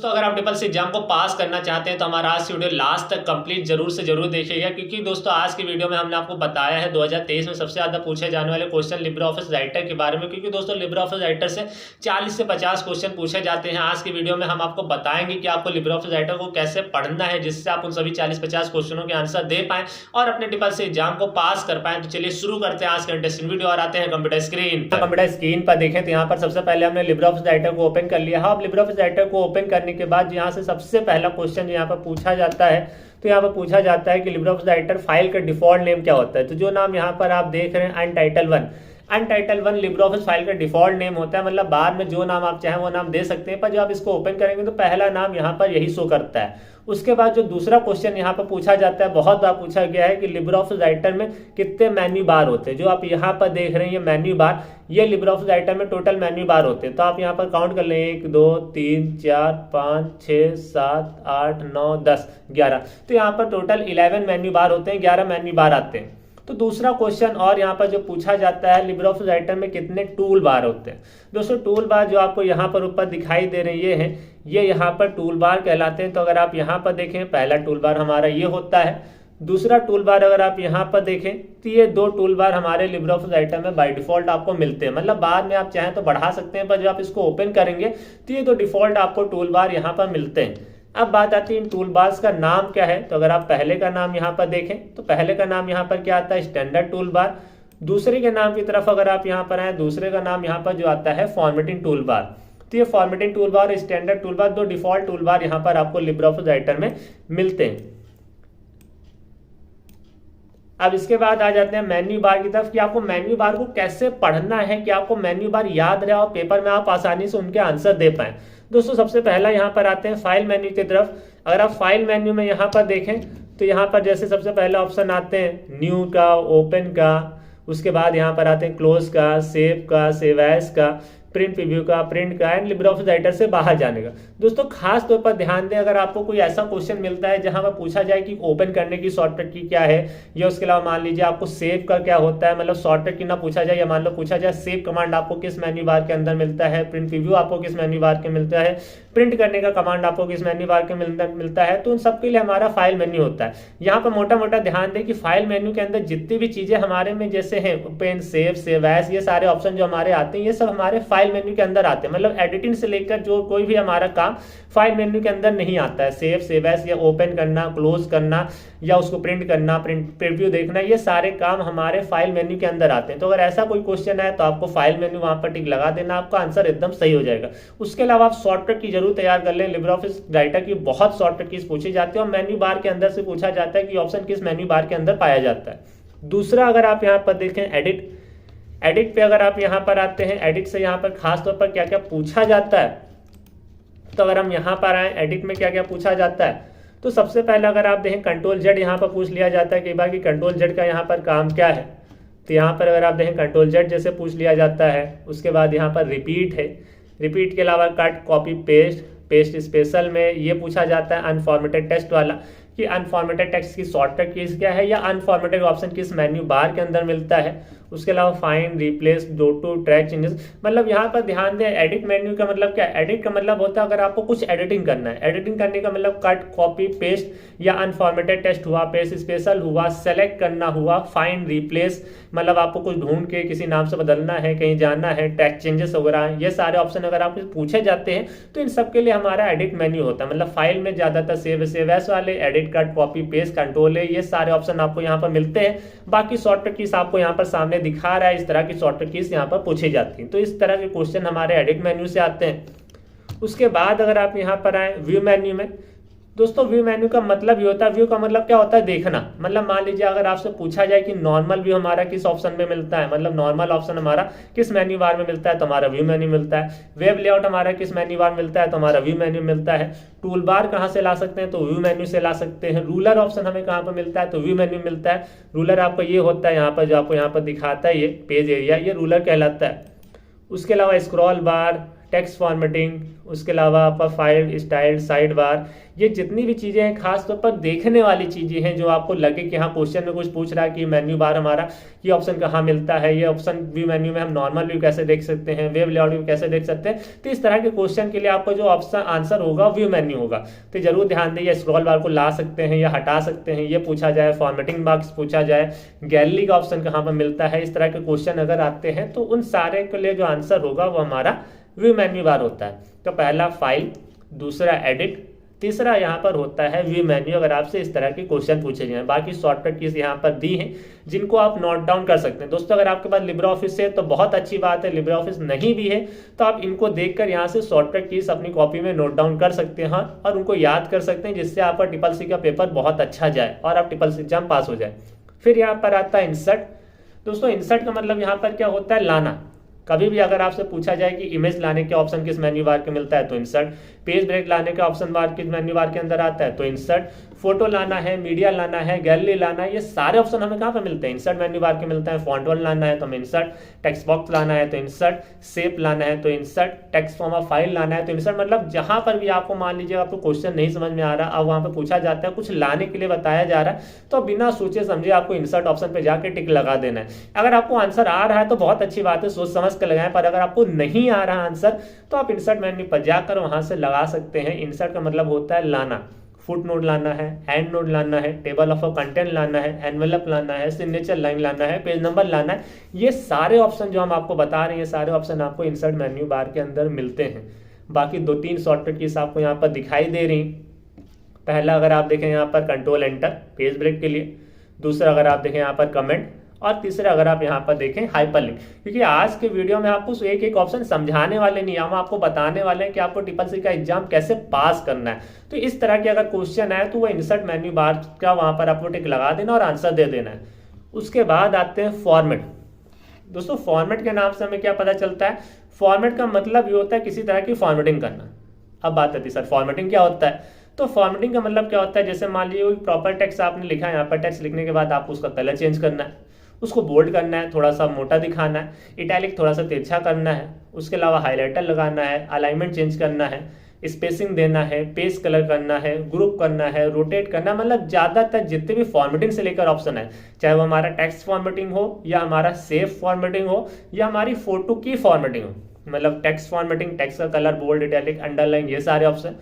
दोस्तों अगर आप ट्रिपल सी एग्जाम को पास करना चाहते हैं तो हमारा आज की वीडियो लास्ट तक कंप्लीट जरूर से जरूर देखिएगा, क्योंकि दोस्तों आज की वीडियो में हमने आपको बताया है 2023 में सबसे ज़्यादा पूछे जाने वाले क्वेश्चन लिब्रे ऑफिस राइटर के बारे में। क्योंकि दोस्तों लिब्रे ऑफिस राइटर से 40 से 50 क्वेश्चन पूछे जाते हैं। आज की वीडियो में हम आपको बताएंगे कि आपको लिब्रे ऑफिस राइटर को कैसे पढ़ना है जिससे आप उन सभी 40-50 क्वेश्चनों के आंसर दे पाएं और अपने ट्रिपल सी एग्जाम को पास कर पाएं। तो चलिए शुरू करते हैं आज का इंटरेस्टिंग वीडियो और आते हैं कंप्यूटर स्क्रीन पर देखें तो यहाँ पर सबसे पहले हमने लिब्रे ऑफिस राइटर को ओपन कर लिया है। अब लिब्रे ऑफिस राइटर को ओपन करने के बाद यहाँ से सबसे पहला क्वेश्चन यहाँ पर पूछा जाता है, तो यहाँ पर पूछा जाता है कि लिब्रे ऑफिस राइटर फाइल का डिफॉल्ट नेम क्या होता है। तो जो नाम यहाँ पर आप देख रहे हैं अनटाइटल वन लिब्रे ऑफिस फाइल का डिफॉल्ट नेम होता है। मतलब बाद में जो नाम आप चाहें वो नाम दे सकते हैं, पर जब आप इसको ओपन करेंगे तो पहला नाम यहाँ पर यही शो करता है। उसके बाद जो दूसरा क्वेश्चन यहाँ पर पूछा जाता है, बहुत बार पूछा गया है कि लिब्रे ऑफिस राइटर में कितने मेन्यू बार होते हैं। जो आप यहाँ पर देख रहे हैं ये मेन्यू बार, ये लिब्रे ऑफिस राइटर में टोटल मेन्यू बार होते हैं। तो आप यहाँ पर काउंट कर लें 1 2 3 4 5 6 7 8 9 10 11। तो यहाँ पर टोटल 11 मेन्यू बार होते हैं, 11 मेन्यू बार आते हैं। तो दूसरा क्वेश्चन और यहाँ पर जो पूछा जाता है लिब्रे ऑफिस राइटर में कितने टूल बार होते हैं। दोस्तों टूल बार जो आपको यहाँ पर ऊपर दिखाई दे रहे हैं ये हैं, ये यहाँ पर टूल बार कहलाते हैं। तो अगर आप यहाँ पर देखें पहला टूल बार हमारा ये होता है, दूसरा टूल बार अगर आप यहाँ पर देखें तो ये दो टूल बार हमारे लिब्रे ऑफिस राइटर में बाय डिफॉल्ट आपको मिलते हैं। मतलब बाद में आप चाहें तो बढ़ा सकते हैं, पर जब आप इसको ओपन करेंगे तो ये दो डिफॉल्ट आपको टूल बार यहाँ पर मिलते हैं। अब बात आती है इन टूल बार्स का नाम क्या है। तो अगर आप पहले का नाम यहाँ पर देखें तो पहले का नाम यहाँ पर क्या आता है, स्टैंडर्ड टूल बार। दूसरे के नाम की तरफ अगर आप यहाँ पर आए, दूसरे का नाम यहाँ पर जो आता है फॉर्मेटिंग टूल बार। तो ये फॉर्मेटिंग टूल बार और स्टैंडर्ड टूल बार दो डिफॉल्ट टूल बार यहाँ पर आपको लिब्रे ऑफिस राइटर में मिलते हैं। अब इसके बाद आ जाते हैं मेन्यू बार की तरफ कि आपको मेन्यू बार को कैसे पढ़ना है कि आपको मेन्यू बार याद रहे और पेपर में आप आसानी से उनके आंसर दे पाएं। दोस्तों सबसे पहला यहाँ पर आते हैं फाइल मेन्यू की तरफ। अगर आप फाइल मेन्यू में यहाँ पर देखें तो यहाँ पर जैसे सबसे पहले ऑप्शन आते हैं न्यू का, ओपन का, उसके बाद यहाँ पर आते हैं क्लोज का, सेव का, सेव एज का, प्रिंट प्रीव्यू का, प्रिंट का एंड लिब्रे ऑफिस राइटर से बाहर जाने का। दोस्तों खास तौर पर ध्यान दें, अगर आपको कोई ऐसा क्वेश्चन मिलता है जहां पर पूछा जाए कि ओपन करने की शॉर्टकट की क्या है, या उसके अलावा मान लीजिए आपको सेव का क्या होता है, मतलब शॉर्टकट की ना पूछा जाए, या मान लो पूछा जाए सेव कमांड आपको किस मेन्यू बार के अंदर मिलता है, प्रिंट प्रीव्यू आपको किस मेन्यू बार के मिलता है, प्रिंट करने का कमांड आपको किस मेन्यू बार के मिलता है, तो उन सबके लिए हमारा फाइल मेन्यू होता है। यहाँ पर मोटा मोटा ध्यान दें कि फाइल मेन्यू के अंदर जितनी भी चीजें हमारे में जैसे हैं ओपन, सेव, सेव एज, ये सारे ऑप्शन जो हमारे आते हैं ये सब हमारे फाइल मेन्यू के अंदर आते हैं। मतलब एडिटिंग से लेकर जो कोई भी हमारा काम फाइल मेन्यू के अंदर नहीं आता है। सेव, सेव एज या ओपन करना, क्लोज करना या उसको प्रिंट करना, प्रिंट प्रीव्यू देखना, ये सारे काम हमारे फाइल मेन्यू के अंदर आते हैं। तो अगर ऐसा कोई क्वेश्चन है तो आपको फाइल मेन्यू वहां पर टिक लगा देना, आपका आंसर एकदम सही हो जाएगा। उसके अलावा आप शॉर्टकट की जरूर तैयार कर लें। लिब्रे ऑफिस राइटर की बहुत शॉर्टकट कीज पूछी जाती है और मेन्यू बार के अंदर से पूछा जाता है कि ऑप्शन किस मेन्यू बार के अंदर पाया जाता है। दूसरा अगर आप यहाँ पर देखें एडिट पे अगर आप यहाँ पर आते हैं, एडिट से यहाँ पर खास तौर पर क्या क्या पूछा जाता है। तो अगर हम यहाँ पर आए एडिट में क्या क्या पूछा जाता है, तो सबसे पहले अगर आप देखें कंट्रोल जेड यहाँ पर पूछ लिया जाता है कई बार कि कंट्रोल जेड का यहाँ पर काम क्या है। तो यहाँ पर अगर आप देखें कंट्रोल जेड जैसे पूछ लिया जाता है। उसके बाद यहाँ पर रिपीट है, रिपीट के अलावा कट, कॉपी, पेस्ट स्पेशल में ये पूछा जाता है अनफॉर्मेटेड टेक्स्ट वाला कि अनफॉर्मेटेड टेक्स्ट की शॉर्टकट कीज क्या है या अनफॉर्मेटेड ऑप्शन किस मेन्यू बार के अंदर मिलता है। उसके अलावा find, replace, go to, track changes. मतलब यहाँ पर ध्यान दें एडिट मेन्यू का मतलब क्या है। एडिट का मतलब होता है अगर आपको कुछ एडिटिंग करना है। एडिटिंग करने का मतलब कट, कॉपी, पेस्ट या अनफॉर्मेटेड टेक्स्ट हुआ, पेस्ट स्पेशल हुआ, सेलेक्ट करना हुआ, फाइंड, रिप्लेस मतलब आपको कुछ ढूंढ के किसी नाम से बदलना है, कहीं जाना है, ट्रैक चेंजेस वगैरह, ये सारे ऑप्शन अगर आपको पूछे जाते हैं तो इन सबके लिए हमारा एडिट मेन्यू होता है। मतलब फाइल में ज्यादातर सेव एस वाले, edit, cut, copy, paste, control है, ये सारे ऑप्शन आपको यहाँ पर मिलते हैं। बाकी शॉर्टकट कीज आपको यहाँ पर सामने दिखा रहा है, इस तरह की शॉर्टकट कीज यहाँ पर पूछी जाती हैं। तो इस तरह के क्वेश्चन हमारे एडिट मेन्यू से आते हैं। उसके बाद अगर आप यहाँ पर आए व्यू मेन्यू में, दोस्तों व्यू मेन्यू का मतलब ये होता है, व्यू का मतलब क्या होता है, देखना। मतलब मान लीजिए अगर आपसे पूछा जाए कि नॉर्मल व्यू हमारा किस ऑप्शन में मिलता है, मतलब नॉर्मल ऑप्शन हमारा किस मेन्यू बार में मिलता है, तो हमारा व्यू मेन्यू मिलता है। वेब लेआउट हमारा किस मेन्यू बार मिलता है, तो हमारा व्यू मेन्यू मिलता है। टूल बार कहाँ से ला सकते हैं, तो व्यू मेन्यू से ला सकते हैं। रूलर ऑप्शन हमें कहाँ पर मिलता है, तो व्यू मेन्यू मिलता है। रूलर आपका ये होता है यहाँ पर जो आपको यहाँ पर दिखाता है ये पेज एरिया, ये रूलर कहलाता है। उसके अलावा स्क्रॉल बार, टेक्स्ट फॉर्मेटिंग, उसके अलावा आपका फाइल स्टाइल, साइड बार, ये जितनी भी चीज़ें हैं खास तौर पर देखने वाली चीज़ें हैं जो आपको लगे कि हाँ क्वेश्चन में कुछ पूछ रहा है कि मेन्यू बार हमारा ये ऑप्शन कहाँ मिलता है, ये ऑप्शन व्यू मेन्यू में हम नॉर्मल व्यू कैसे देख सकते हैं, वेब लेआउट व्यू कैसे देख सकते हैं। तो इस तरह के क्वेश्चन के लिए आपका जो ऑप्शन आंसर होगा व्यू मेन्यू होगा। तो जरूर ध्यान दें, स्क्रॉल बार को ला सकते हैं या हटा सकते हैं, ये पूछा जाए, फॉर्मेटिंग बॉक्स पूछा जाए, गैलरी का ऑप्शन कहाँ पर मिलता है, इस तरह के क्वेश्चन अगर आते हैं तो उन सारे के लिए जो आंसर होगा वो हमारा व्यू मेन्यू बार होता है। तो पहला फाइल, दूसरा एडिट, तीसरा यहाँ पर होता है व्यू मेन्यू, अगर आपसे इस तरह के क्वेश्चन पूछे जाए। बाकी शॉर्टकट कीज यहाँ पर दी हैं जिनको आप नोट डाउन कर सकते हैं। दोस्तों अगर आपके पास लिब्रे ऑफिस है तो बहुत अच्छी बात है, लिब्रे ऑफिस नहीं भी है तो आप इनको देखकर यहाँ से शॉर्टकट कीज अपनी कॉपी में नोट डाउन कर सकते हैं और उनको याद कर सकते हैं, जिससे आपका ट्रिपल-सी का पेपर बहुत अच्छा जाए और आप ट्रिपल-सी एग्जाम पास हो जाए। फिर यहाँ पर आता है इंसर्ट। दोस्तों इंसर्ट का मतलब यहाँ पर क्या होता है, लाना। कभी भी अगर आपसे पूछा जाए कि इमेज लाने के ऑप्शन किस मेन्यू बार के मिलता है तो इंसर्ट, पेज ब्रेक लाने का ऑप्शन बार किस मेन्यू बार के अंदर आता है तो इंसर्ट, फोटो लाना है, मीडिया लाना है, गैलरी लाना है, ये सारे ऑप्शन हमें कहाँ पे मिलते हैं, इंसर्ट मेन्यू बार के मिलते हैं। फॉन्ट वन लाना है तो हमें इंसर्ट, टेक्स्ट बॉक्स लाना है तो इंसर्ट, शेप लाना है तो insert, text form of file लाना है तो इंसर्ट। मतलब जहां पर भी आपको मान लीजिए आपको क्वेश्चन नहीं समझ में आ रहा, अब वहां पर पूछा जाता है, कुछ लाने के लिए बताया जा रहा है, तो बिना सोचे समझे आपको इंसर्ट ऑप्शन पे जाके टिक लगा देना है। अगर आपको आंसर आ रहा है तो बहुत अच्छी बात है, सोच समझ कर लगाएं, पर अगर आपको नहीं आ रहा आंसर तो आप इंसर्ट मेन्यू पर जाकर वहां से लगा सकते हैं। इंसर्ट का मतलब होता है लाना। फुट नोट लाना है, एंड नोट लाना है, टेबल ऑफ कंटेंट लाना है, एनवेलप लाना है, सिग्नेचर लाइन लाना है, पेज नंबर लाना है, ये सारे ऑप्शन जो हम आपको बता रहे हैं, सारे ऑप्शन आपको इंसर्ट मेन्यू बार के अंदर मिलते हैं। बाकी 2-3 शॉर्टकट कीज आपको यहाँ पर दिखाई दे रही। पहला अगर आप देखें यहाँ पर कंट्रोल एंटर पेज ब्रेक के लिए, दूसरा अगर आप देखें यहाँ पर कमेंट, और तीसरा अगर आप यहाँ पर देखें हाइपरलिंक। क्योंकि आज के वीडियो में आपको एक एक ऑप्शन समझाने वाले नहीं, हम आपको बताने वाले हैं कि आपको ट्रिपल-सी का एग्जाम कैसे पास करना है। तो इस तरह के अगर क्वेश्चन आए तो वो इंसर्ट मेन्यू बार का वहाँ पर आपको टिक लगा देना और आंसर दे देना है। उसके बाद आते हैं फॉर्मेट। दोस्तों फॉर्मेट के नाम से हमें क्या पता चलता है, फॉर्मेट का मतलब ये होता है किसी तरह की फॉर्मेटिंग करना। अब बात आती है सर फॉर्मेटिंग क्या होता है, तो फॉर्मेटिंग का मतलब क्या होता है, जैसे मान लीजिए कोई प्रॉपर टेक्स्ट आपने लिखा है, यहाँ पर टेक्स्ट लिखने के बाद आपको उसका कलर चेंज करना है, उसको बोल्ड करना है, थोड़ा सा मोटा दिखाना है, इटैलिक थोड़ा सा तिरछा करना है, उसके अलावा हाइलाइटर लगाना है, अलाइनमेंट चेंज करना है, स्पेसिंग देना है, पेज कलर करना है, ग्रुप करना है, रोटेट करना, मतलब ज़्यादातर जितने भी फॉर्मेटिंग से लेकर ऑप्शन है, चाहे वो हमारा टेक्स्ट फॉर्मेटिंग हो या हमारा सेफ फॉर्मेटिंग हो या हमारी फोटो की फॉर्मेटिंग हो, मतलब टेक्स्ट फॉर्मेटिंग, टेक्स्ट का कलर बोल्ड, इटैलिक, अंडरलाइन, ये सारे ऑप्शन।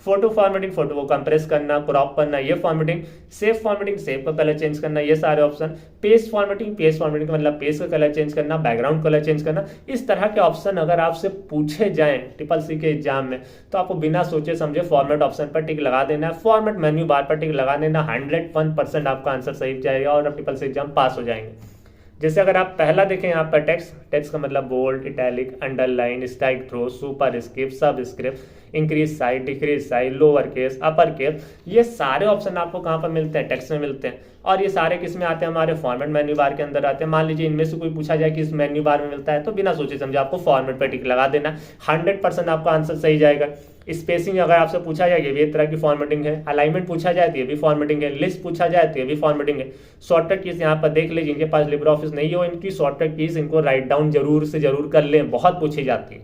फोटो फॉर्मेटिंग, फोटो को कंप्रेस करना, क्रॉप करना, ये फॉर्मेटिंग। सेफ फॉर्मेटिंग, सेफ का कलर चेंज करना, ये सारे option. Page formatting, page formatting मतलब पेज का कलर चेंज करना, बैकग्राउंड कलर चेंज करना। इस तरह के ऑप्शन अगर आपसे पूछे जाएं ट्रिपल-सी के एग्जाम में तो आपको बिना सोचे समझे फॉर्मेट ऑप्शन पर टिक लगा देना है, फॉर्मेट मेन्यू बार पर टिक लगा देना, 101% आपका आंसर सही जाएगा और आप ट्रिपल-सी एग्जाम पास हो जाएंगे। जैसे अगर आप पहला देखें यहाँ पर टेक्स्ट का मतलब bold, italic, underline, strikethrough, superscript, subscript, increase size, decrease size, lower case, upper case, ये सारे ऑप्शन आपको कहाँ पर मिलते हैं, टेक्स्ट में मिलते हैं। और ये सारे किस में आते हैं, हमारे फॉर्मेट मेन्यू बार के अंदर आते हैं। मान लीजिए इनमें से कोई पूछा जाए कि इस मेन्यू बार में मिलता है तो बिना सोचे समझे आपको फॉर्मेट पर टिक लगा देना, 100% आपका आंसर सही जाएगा। स्पेसिंग अगर आपसे पूछा जाए ये भी एक तरह की फॉर्मेटिंग है, अलाइनमेंट पूछा जाए तो ये भी फॉर्मेटिंग है, लिस्ट पूछा जाए तो ये भी फॉर्मेटिंग है। शॉर्टकट कीज यहाँ पर देख लीजिए, इनके पास लिब्रे ऑफिस नहीं हो, इनकी शॉर्टकट कीज इनको राइट डाउन जरूर से जरूर कर लें, बहुत पूछी जाती है।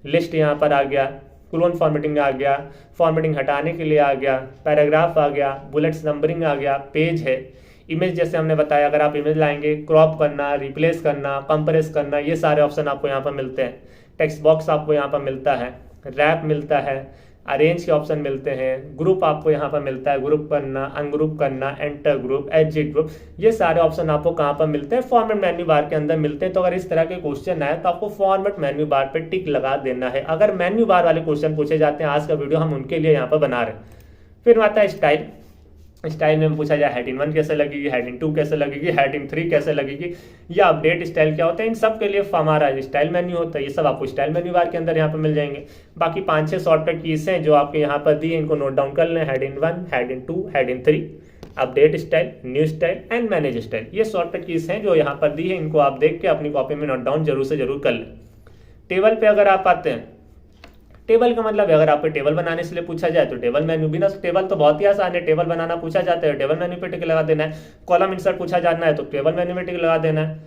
लिस्ट यहाँ पर आ गया, क्लोन फॉर्मेटिंग आ गया, फॉर्मेटिंग हटाने के लिए आ गया, पैराग्राफ आ गया, बुलेट्स नंबरिंग आ गया, पेज है, इमेज जैसे हमने बताया अगर आप इमेज लाएंगे, क्रॉप करना, रिप्लेस करना, कंप्रेस करना, ये सारे ऑप्शन आपको यहाँ पर मिलते हैं। टेक्स्ट बॉक्स आपको यहाँ पर मिलता है, रैप मिलता है, अरेंज के ऑप्शन मिलते हैं, ग्रुप आपको यहाँ पर मिलता है, ग्रुप करना, अनग्रुप करना, एंटर ग्रुप, एग्जिट ग्रुप, ये सारे ऑप्शन आपको कहाँ पर मिलते हैं, फॉर्मेट मेन्यू बार के अंदर मिलते हैं। तो अगर इस तरह के क्वेश्चन आए तो आपको फॉर्मेट मेन्यू बार पे टिक लगा देना है। अगर मेन्यू बार वाले क्वेश्चन पूछे जाते हैं, आज का वीडियो हम उनके लिए यहाँ पर बना रहे हैं। फिर आता है स्टाइल। स्टाइल में पूछा जाए हेडिंग 1 कैसे लगेगी, हेडिंग 2 कैसे लगेगी, हेडिंग 3 कैसे लगेगी, या अपडेट स्टाइल क्या होता है, इन सब के लिए हमारा स्टाइल मेन्यू होता है, ये सब आपको स्टाइल मेन्यू बार के अंदर यहाँ पर मिल जाएंगे। बाकी 5-6 शॉर्टकट कीज हैं जो आपके यहाँ पर दी है, इनको नोट डाउन कर लें, heading 1, heading 2, heading 3, update style, new style and manage style, ये शॉर्टकट कीज हैं जो यहाँ पर दी है, इनको आप देख के अपनी कॉपी में नोट डाउन जरूर से जरूर कर लें। टेबल पे अगर आप आते हैं, टेबल का मतलब अगर आपको टेबल बनाने से लिए पूछा जाए तो टेबल मेन्यू, बिना टेबल तो बहुत ही आसान है, टेबल बनाना पूछा जाता है टेबल मेन्यू पे टिक लगा देना है। कॉलम इंसर्ट पूछा जाना है तो टेबल मेन्यू पे टिक लगा देना है।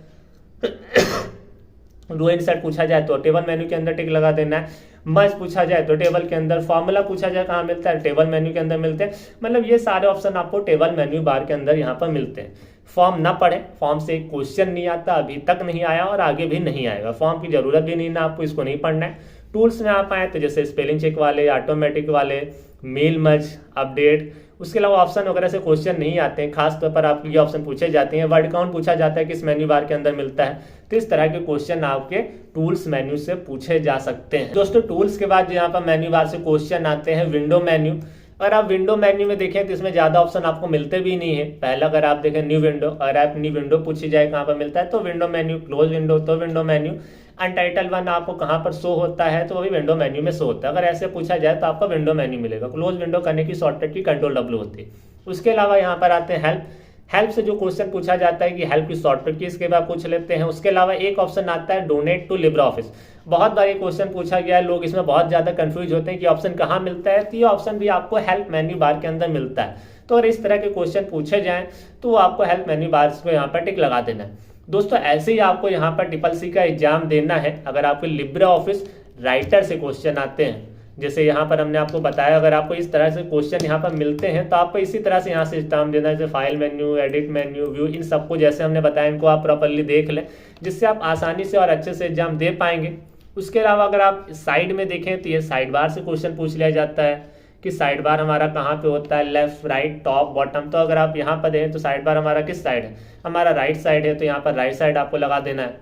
रो इंसर्ट पूछा जाए तो टेबल मेन्यू के अंदर टिक लगा देना है। मर्ज पूछा जाए तो टेबल के अंदर, फॉर्मूला पूछा जाए कहाँ मिलता है, टेबल मेन्यू के अंदर मिलते हैं। मतलब ये सारे ऑप्शन आपको टेबल मेन्यू बार के अंदर यहाँ पर मिलते हैं। फॉर्म ना पढ़े, फॉर्म से क्वेश्चन नहीं आता, अभी तक नहीं आया और आगे भी नहीं आएगा, फॉर्म की जरूरत भी नहीं ना आपको, इसको नहीं पढ़ना है। टूल्स में आप आए तो जैसे स्पेलिंग चेक वाले, ऑटोमेटिक वाले, मेल मर्ज, अपडेट, उसके अलावा ऑप्शन वगैरह से क्वेश्चन नहीं आते हैं, खासतौर पर आपके ये ऑप्शन पूछे जाते हैं। वर्ड काउंट पूछा जाता है किस मेन्यू बार के अंदर मिलता है, तो इस तरह के क्वेश्चन आपके टूल्स मेन्यू से पूछे जा सकते हैं। दोस्तों टूल्स के बाद यहाँ पर मेन्यू बार से क्वेश्चन आते हैं विंडो मेन्यू। अगर आप विंडो मेन्यू में देखें तो इसमें ज़्यादा ऑप्शन आपको मिलते भी नहीं है। पहला अगर आप देखें न्यू विंडो, अगर आप न्यू विंडो पूछी जाए कहाँ पर मिलता है तो विंडो मेन्यू, क्लोज विंडो तो विंडो मेन्यू, अनटाइटल वन आपको कहाँ पर शो होता है तो वो भी विंडो मेन्यू में शो होता है। अगर ऐसे पूछा जाए तो आपको विंडो मेन्यू मिलेगा। क्लोज विंडो करने की शॉर्टकट की कंट्रोल W होती है। उसके अलावा यहाँ पर आते हैं हेल्प। हेल्प से जो क्वेश्चन पूछा जाता है कि हेल्प की शॉर्टकट की, इसके बाद पूछ लेते हैं। उसके अलावा एक ऑप्शन आता है डोनेट टू लिब्रे ऑफिस। बहुत बार ये क्वेश्चन पूछा गया है, लोग इसमें बहुत ज्यादा कंफ्यूज होते हैं कि ऑप्शन कहाँ मिलता है, तो ये ऑप्शन भी आपको हेल्प मेन्यू बार के अंदर मिलता है। तो अगर इस तरह के क्वेश्चन पूछे जाएं तो आपको हेल्प मेन्यू बार को यहाँ पर टिक लगा देना है। दोस्तों ऐसे ही आपको यहाँ पर CCC का एग्जाम देना है। अगर आपको लिब्रे ऑफिस राइटर से क्वेश्चन आते हैं, जैसे यहाँ पर हमने आपको बताया, अगर आपको इस तरह से क्वेश्चन यहाँ पर मिलते हैं तो आपको इसी तरह से यहाँ से एग्जाम देना है। जैसे file menu, edit menu, view, इन सबको जैसे हमने बताया इनको आप प्रॉपरली देख लें, जिससे आप आसानी से और अच्छे से एग्जाम दे पाएंगे। उसके अलावा अगर आप साइड में देखें तो ये साइड बार से क्वेश्चन पूछ लिया जाता है कि साइड बार हमारा कहाँ पे होता है, लेफ्ट, राइट, टॉप, बॉटम। तो अगर आप यहाँ पर देखें तो साइड बार हमारा किस साइड है, हमारा राइट साइड है, तो यहाँ पर राइट साइड आपको लगा देना है।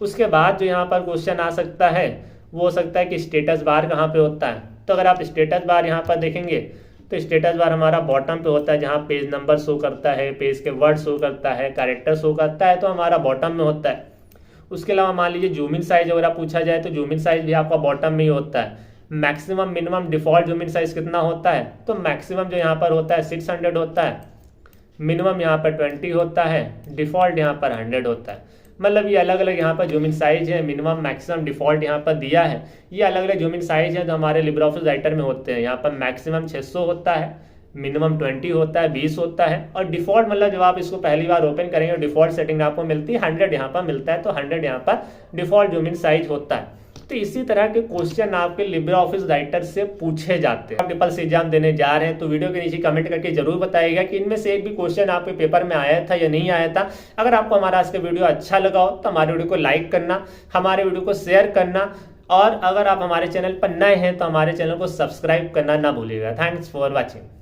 उसके बाद जो यहाँ पर क्वेश्चन आ सकता है वो हो सकता है कि स्टेटस बार कहाँ पे होता है। तो अगर आप स्टेटस बार यहाँ पर देखेंगे तो स्टेटस बार हमारा बॉटम पे होता है, जहाँ पेज नंबर शो करता है, पेज के वर्ड शो करता है, कैरेक्टर शो करता है, तो हमारा बॉटम में होता है। उसके अलावा मान लीजिए जूम इन साइज वगैरह पूछा जाए तो जूम इन साइज भी आपका बॉटम में ही होता है। Maximum minimum default zoom in size कितना होता है, तो मैक्सिमम जो यहाँ पर होता है 600 होता है, मिनिमम यहाँ पर 20 होता है, डिफॉल्ट यहाँ पर 100 होता है। मतलब ये अलग अलग यहाँ पर जूम इन साइज है, मिनिमम, मैक्सिमम, डिफॉल्ट यहाँ पर दिया है। ये अलग अलग जूम इन साइज है जो हमारे लिब्रे ऑफिस राइटर में होते हैं। यहाँ पर मैक्सिमम 600 होता है, मिनिमम 20 होता है, 20 होता है, और डिफॉल्ट मतलब जब आप इसको पहली बार ओपन करेंगे डिफॉल्ट सेटिंग आपको मिलती है 100 यहाँ पर मिलता है, तो 100 यहाँ पर डिफॉल्ट जूम इन साइज होता है। तो इसी तरह के क्वेश्चन आपके लिब्रे ऑफिस राइटर से पूछे जाते हैं। आप ट्रिपल सी एग्जाम देने जा रहे हैं तो वीडियो के नीचे कमेंट करके जरूर बताइएगा कि इनमें से एक भी क्वेश्चन आपके पेपर में आया था या नहीं आया था। अगर आपको हमारा आज का वीडियो अच्छा लगा हो तो हमारे वीडियो को लाइक करना, हमारे वीडियो को शेयर करना, और अगर आप हमारे चैनल पर नए हैं तो हमारे चैनल को सब्सक्राइब करना ना भूलिएगा। Thanks for watching.